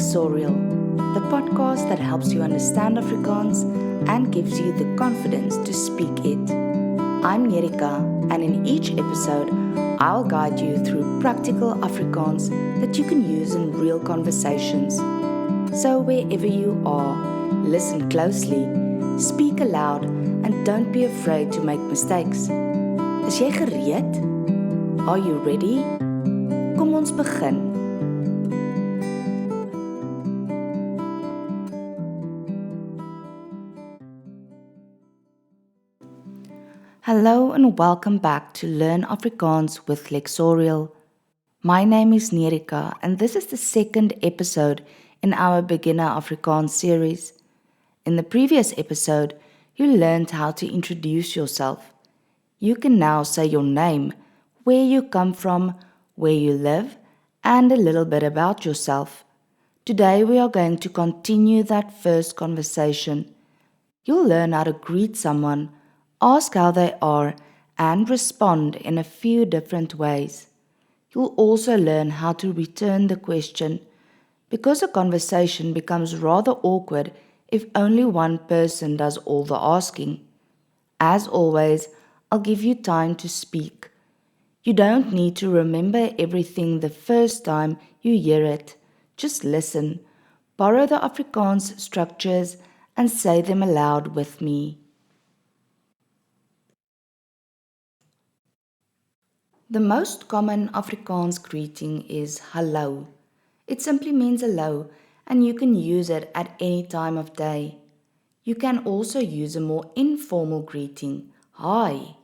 Lexorial, the podcast that helps you understand Afrikaans and gives you the confidence to speak it. I'm Nerika, and in each episode, I'll guide you through practical Afrikaans that you can use in real conversations. So wherever you are, listen closely, speak aloud, and don't be afraid to make mistakes. Is jy gereed? Are you ready? Kom ons begin. Hello and welcome back to Learn Afrikaans with Lexorial. My name is Nerika and this is the second episode in our Beginner Afrikaans series. In the previous episode, you learned how to introduce yourself. You can now say your name, where you come from, where you live, and a little bit about yourself. Today we are going to continue that first conversation. You'll learn how to greet someone, ask how they are, and respond in a few different ways. You'll also learn how to return the question, because a conversation becomes rather awkward if only one person does all the asking. As always, I'll give you time to speak. You don't need to remember everything the first time you hear it. Just listen, borrow the Afrikaans structures, and say them aloud with me. The most common Afrikaans greeting is hallo. It simply means hello, and you can use it at any time of day. You can also use a more informal greeting, hi.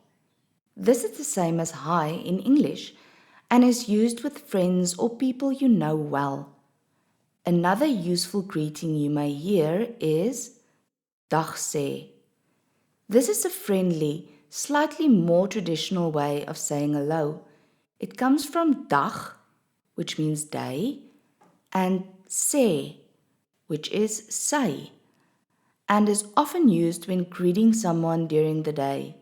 This is the same as hi in English and is used with friends or people you know well. Another useful greeting you may hear is dag sê. This is a friendly, slightly more traditional way of saying hello. It comes from dag, which means day, and sê, which is say, and is often used when greeting someone during the day.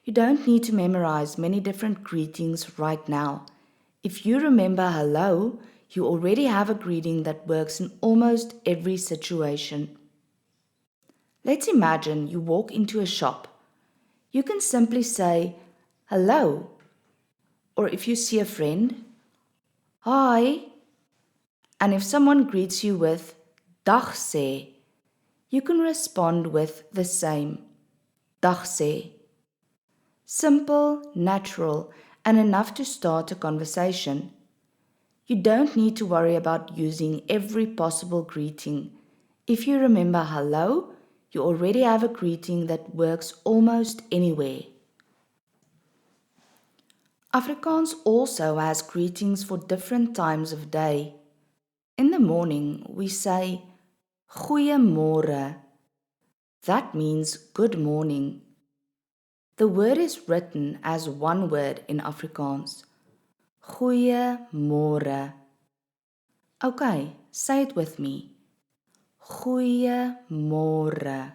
You don't need to memorize many different greetings right now. If you remember hello, you already have a greeting that works in almost every situation. Let's imagine you walk into a shop. You can simply say, hello. Or if you see a friend, hi. And if someone greets you with dag sê, you can respond with the same, dag sê. Simple, natural, and enough to start a conversation. You don't need to worry about using every possible greeting. If you remember hello, you already have a greeting that works almost anywhere. Afrikaans also has greetings for different times of day. In the morning, we say goeiemôre. That means good morning. The word is written as one word in Afrikaans. Goeiemôre. Okay, say it with me. Goeiemôre.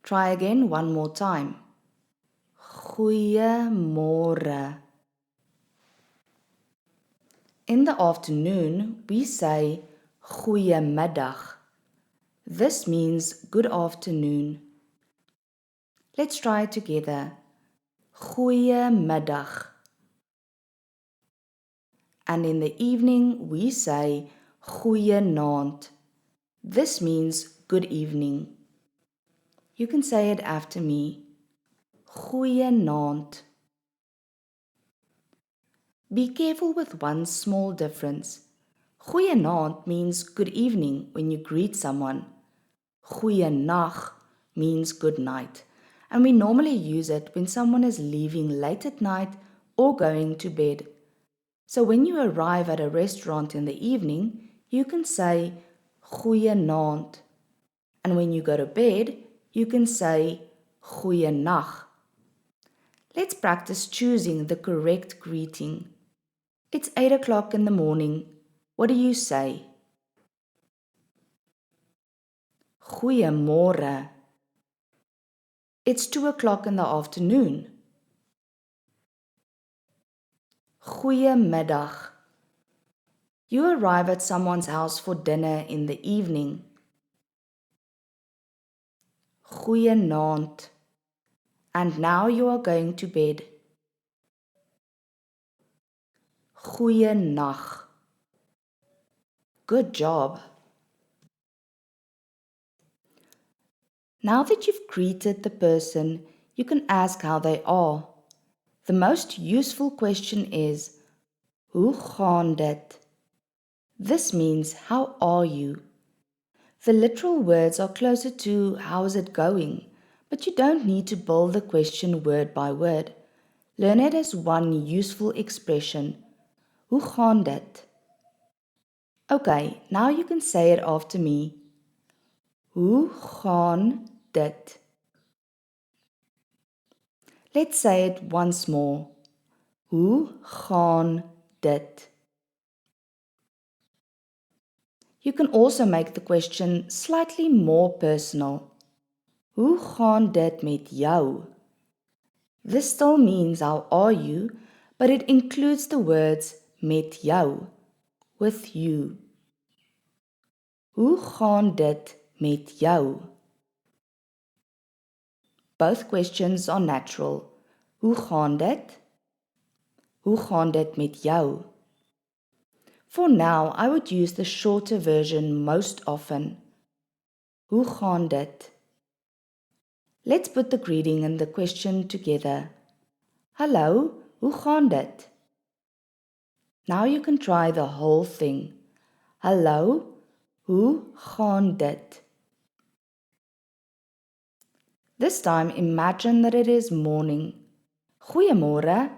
Try again one more time. Goeiemôre. In the afternoon, we say goeiemiddag. This means good afternoon. Let's try it together. Goeiemiddag. And in the evening, we say goeienaand. This means good evening. You can say it after me. Goeienaand. Be careful with one small difference. Goeienaand means good evening when you greet someone. Goeienag means good night, and we normally use it when someone is leaving late at night or going to bed. So when you arrive at a restaurant in the evening, you can say goeienaand. And when you go to bed, you can say goeienag. Let's practice choosing the correct greeting. It's 8 o'clock in the morning. What do you say? Goeiemôre. It's 2 o'clock in the afternoon. Goeiemiddag. You arrive at someone's house for dinner in the evening. Goeienaand. And now you are going to bed. Goeienag. Good job. Now that you've greeted the person, you can ask how they are. The most useful question is, hoe gaan dit? This means, how are you? The literal words are closer to, how is it going? But you don't need to build the question word by word. Learn it as one useful expression. Hoe gaan dit? Okay, now you can say it after me. Hoe gaan dit? Let's say it once more. Hoe gaan dit? You can also make the question slightly more personal. Hoe gaan dit met jou? This still means how are you, but it includes the words met jou, with you. Hoe gaan dit met jou? Both questions are natural. Hoe gaan dit? Hoe gaan dit met jou? For now, I would use the shorter version most often. Hoe gaan dit? Let's put the greeting and the question together. Hallo, hoe gaan dit? Now you can try the whole thing. Hallo, hoe gaan dit? This time imagine that it is morning. Goeiemôre,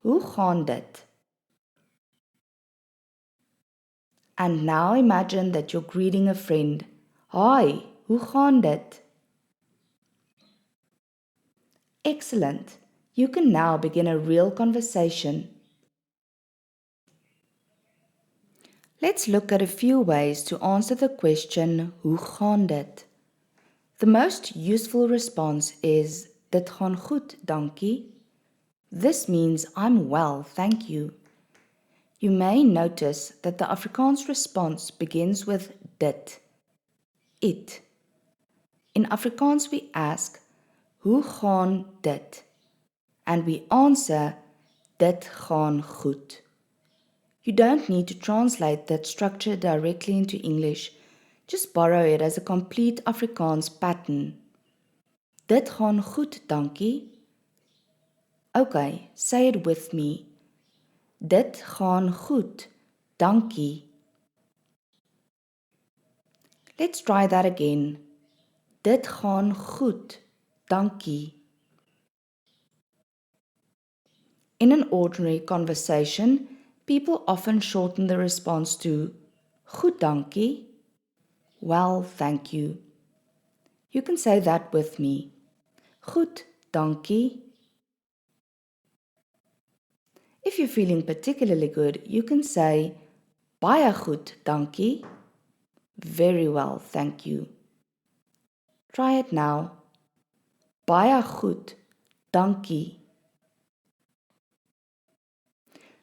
hoe gaan dit? And now imagine that you're greeting a friend. Hi, hoe gaan dit? Excellent. You can now begin a real conversation. Let's look at a few ways to answer the question, hoe gaan dit? The most useful response is, dit gaan goed, dankie. This means I'm well, thank you. You may notice that the Afrikaans response begins with dit, it. In Afrikaans we ask, hoe gaan dit? And we answer, dit gaan goed. You don't need to translate that structure directly into English. Just borrow it as a complete Afrikaans pattern. Dit gaan goed, dankie. Okay, say it with me. Dit gaan goed, dankie. Let's try that again. Dit gaan goed, dankie. In an ordinary conversation, people often shorten the response to goed, dankie. Well, thank you. You can say that with me. Goed, dankie. If you're feeling particularly good, you can say baie goed, dankie. Very well, thank you. Try it now. Baie goed, dankie.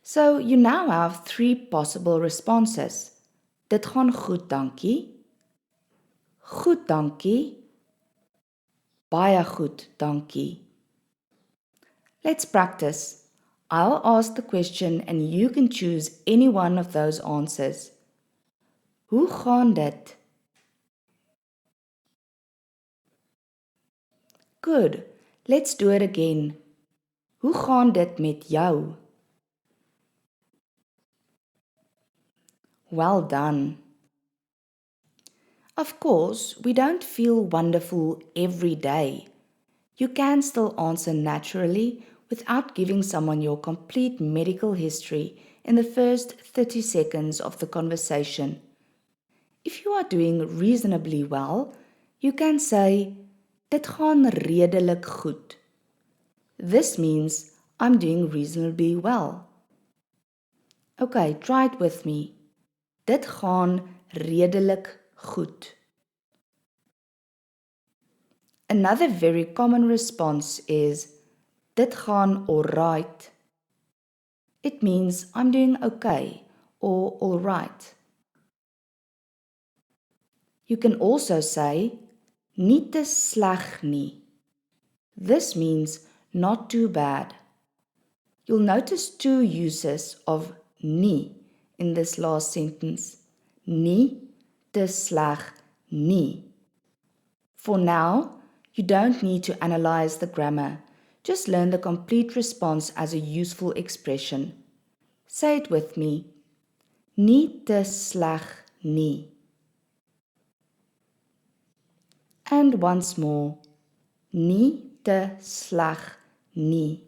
So you now have 3 possible responses. Dit gaan goed, dankie. Goed, dankie. Baie goed, dankie. Let's practice. I'll ask the question and you can choose any one of those answers. Hoe gaan dit? Good. Let's do it again. Hoe gaan dit met jou? Well done. Of course, we don't feel wonderful every day. You can still answer naturally without giving someone your complete medical history in the first 30 seconds of the conversation. If you are doing reasonably well, you can say, dit gaan redelik goed. This means I'm doing reasonably well. Okay, try it with me. Dit gaan redelik goed. Another very common response is, dit gaan alright. It means I'm doing okay or all right. You can also say nie te sleg nie. This means not too bad. You'll notice two uses of nie in this last sentence. Nie te sleg nie. For now, you don't need to analyze the grammar. Just learn the complete response as a useful expression. Say it with me. Nie te sleg nie. And once more. Nie te sleg nie.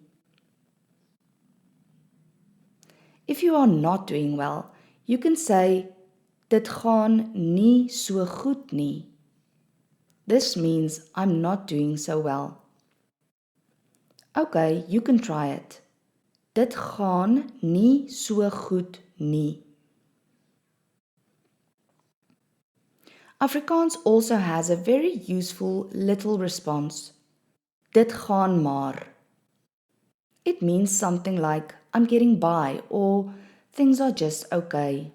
If you are not doing well, you can say, dit gaan nie so goed nie. This means I'm not doing so well. Okay, you can try it. Dit gaan nie so goed nie. Afrikaans also has a very useful little response. Dit gaan maar. It means something like, I'm getting by, or things are just okay.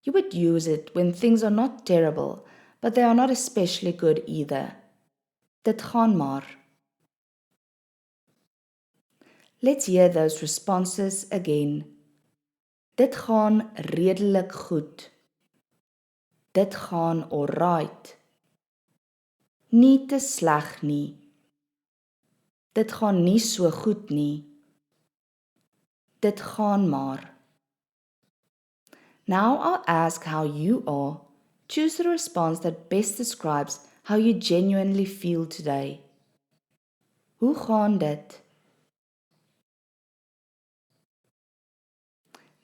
You would use it when things are not terrible, but they are not especially good either. Dit gaan maar. Let's hear those responses again. Dit gaan redelik goed. Dit gaan alright. Nie te sleg nie. Dit gaan nie so goed nie. Dit gaan maar. Now I'll ask how you are. Choose the response that best describes how you genuinely feel today. Hoe gaan dit?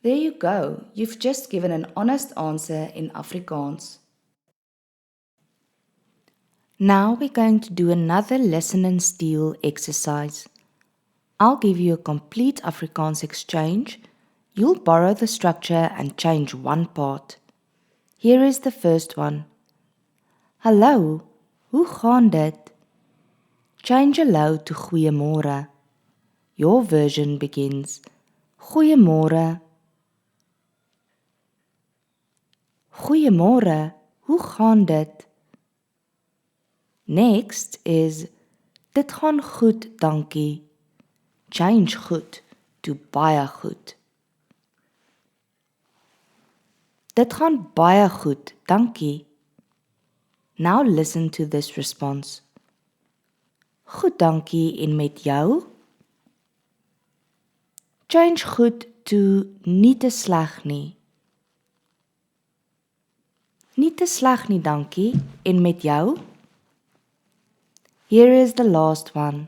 There you go. You've just given an honest answer in Afrikaans. Now we're going to do another listen and steal exercise. I'll give you a complete Afrikaans exchange. You'll borrow the structure and change one part. Here is the first one. Hallo, hoe gaan dit? Change hello to goeiemôre. Your version begins. Goeiemôre. Goeiemôre, hoe gaan dit? Next is dit gaan goed, dankie. Change goed to baie goed. Dit gaan baie goed, dankie. Now listen to this response. Goed, dankie en met jou? Change goed to nie te sleg nie. Nie te sleg nie, dankie en met jou? Here is the last one.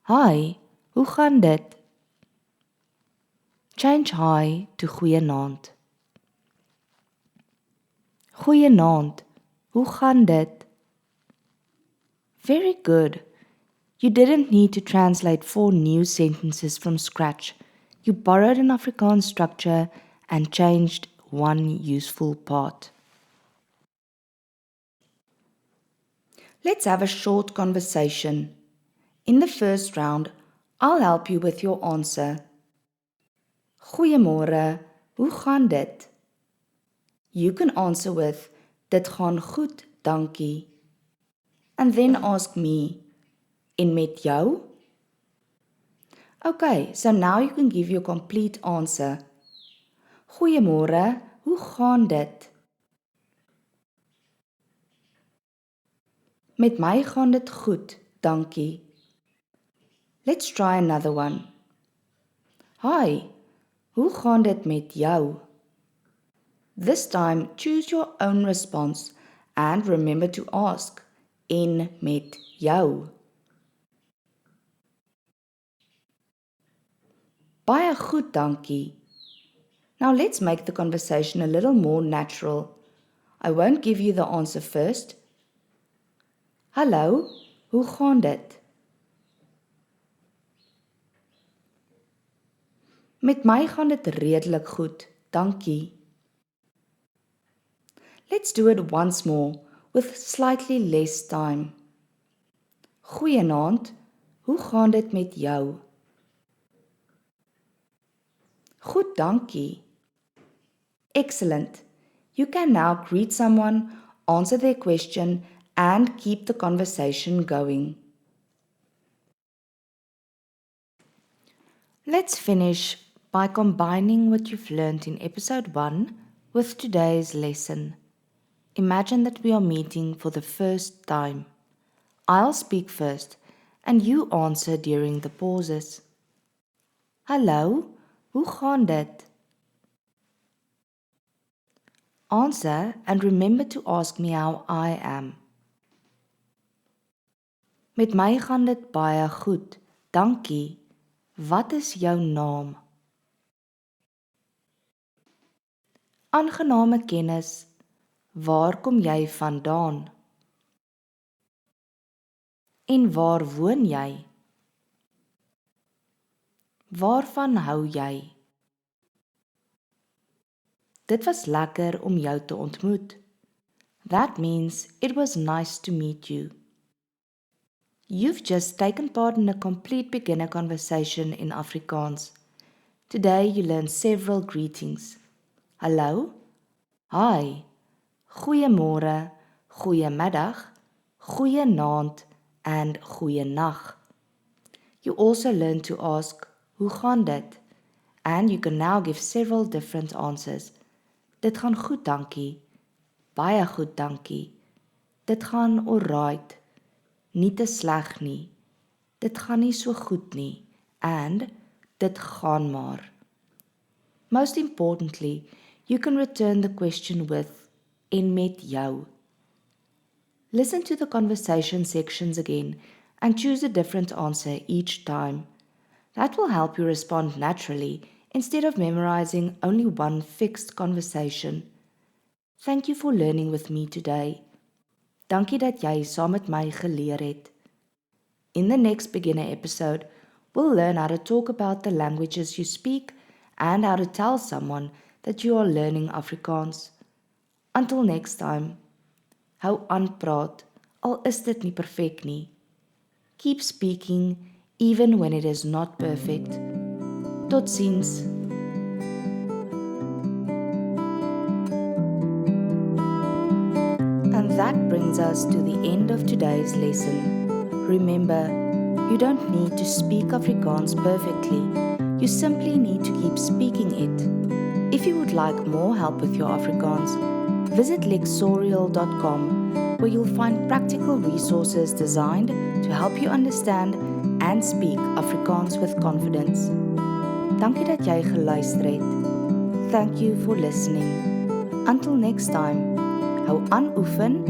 Hi, hoe gaan dit? Change hi to goeienaand. Goeienaand, hoe gaan dit? Very good. You didn't need to translate 4 new sentences from scratch. You borrowed an Afrikaans structure and changed one useful part. Let's have a short conversation. In the first round, I'll help you with your answer. Goeiemôre, hoe gaan dit? You can answer with, dit gaan goed, dankie. And then ask me, en met jou? Okay, so now you can give your complete answer. Goeiemôre, hoe gaan dit? Met my gaan dit goed, dankie. Let's try another one. Hi, hoe gaan dit met jou? This time, choose your own response and remember to ask, en met jou? Baie goed, dankie. Now let's make the conversation a little more natural. I won't give you the answer first. Hallo, hoe gaan dit? Met my gaan dit redelik goed, dankie. Let's do it once more with slightly less time. Goeienaand, hoe gaan dit met jou? Goed, dankie. Excellent. You can now greet someone, answer their question, and keep the conversation going. Let's finish by combining what you've learned in episode 1 with today's lesson. Imagine that we are meeting for the first time. I'll speak first and you answer during the pauses. Hallo, hoe gaan dit? Answer and remember to ask me how I am. Met my gaan dit baie goed. Dankie. Wat is jou naam? Aangename kennis. Waar kom jy vandaan? En waar woon jy? Waarvan hou jy? Dit was lekker om jou te ontmoet. That means it was nice to meet you. You've just taken part in a complete beginner conversation in Afrikaans. Today you learned several greetings. Hallo, hi, goeiemôre, goeiemiddag, goeienaand, and goeienag. You also learned to ask, hoe gaan dit? And you can now give several different answers. Dit gaan goed, dankie. Baie goed, dankie. Dit gaan alright. Nie te sleg nie. Dit gaan nie so goed nie. And dit gaan maar. Most importantly, you can return the question with en met jou. Listen to the conversation sections again and choose a different answer each time. That will help you respond naturally instead of memorizing only one fixed conversation. Thank you for learning with me today. Dankie dat jy saam met my geleer het. In the next beginner episode, we'll learn how to talk about the languages you speak and how to tell someone that you are learning Afrikaans. Until next time, hou aan praat, al is dit nie perfek nie. Keep speaking even when it is not perfect. Totsiens. And that brings us to the end of today's lesson. Remember, you don't need to speak Afrikaans perfectly. You simply need to keep speaking it. If you would like more help with your Afrikaans, visit lexorial.com where you'll find practical resources designed to help you understand and speak Afrikaans with confidence. Dankie dat jy geluister het. Thank you for listening. Until next time, hou aan oefen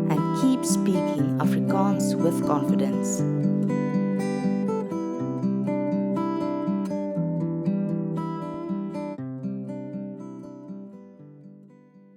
and keep speaking Afrikaans with confidence.